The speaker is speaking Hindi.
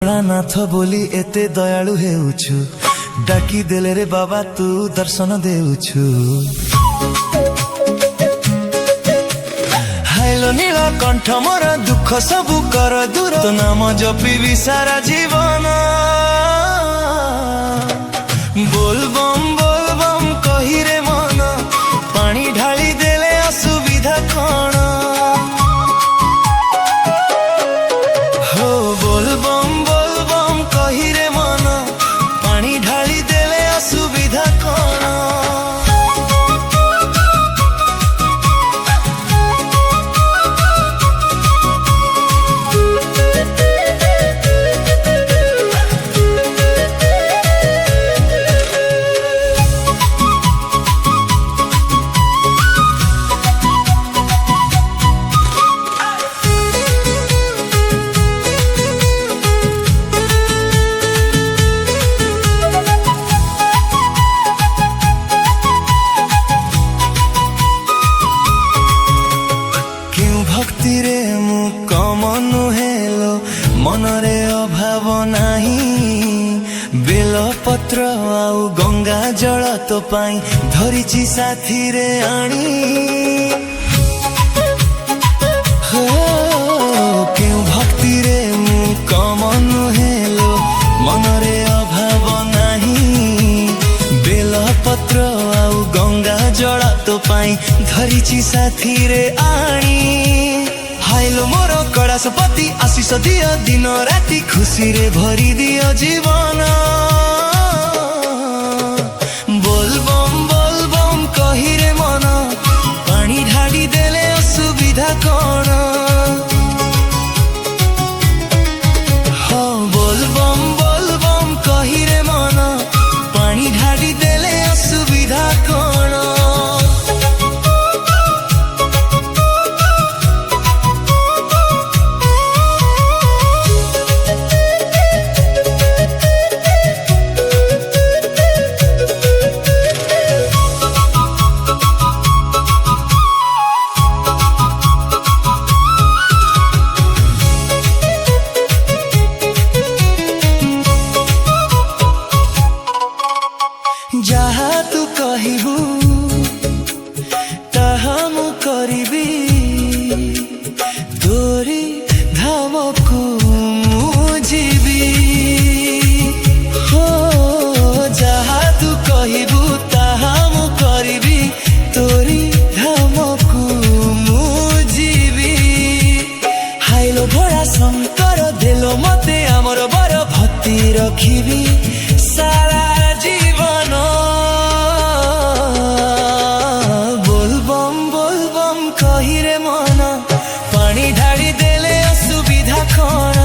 नाथ बोली एते दयालु हेउछु, डाकी देले रे बाबा तू दर्शन देउछु। हाइलो नीलकंठ मोर दुख सबु कर दूर, तो नाम जपिबी सारा जीवन। बोल बम कही रे मन, पानी ढाली देले असुविधा कण। हो बोल बम कही रे मन, पानी ढाली देले असुविधा कण। भक्ति रे मु कम नुहेलो, मनरे अभाव नाही। बेल पत्र आउ गंगा जल तो पाई, धरिची साथी रे आनी। हो क्यों भक्ति रे मु कम नुहेलो, मनरे अभाव नाही। बेल पत्र आउ गंगा जल तो पाई, धरिची साथी रे आनी। हाइलो मोर कड़ासपति आशीष दियो, दिन राति खुशी रे भरी दियो जीवन। बोल बम कही रे मन, पानी ढाड़ी देले असुविधा कण। हो बोल बम कही रे मन, पानी ढाड़ी देले असुविधा कण। जहा तू कहबू ताहा मु करिबी, तोरी धाम को मु जीवी। हो जहा तू कहबू ताहा मु करिबी, तोरी धाम को मु जीवी। हाइलो भोला शंकर देलो मते आमर बर, भक्ति रखिबी सारा जीवन। बोल बम कही रे मन, पानी ढाली देले असुविधा कण।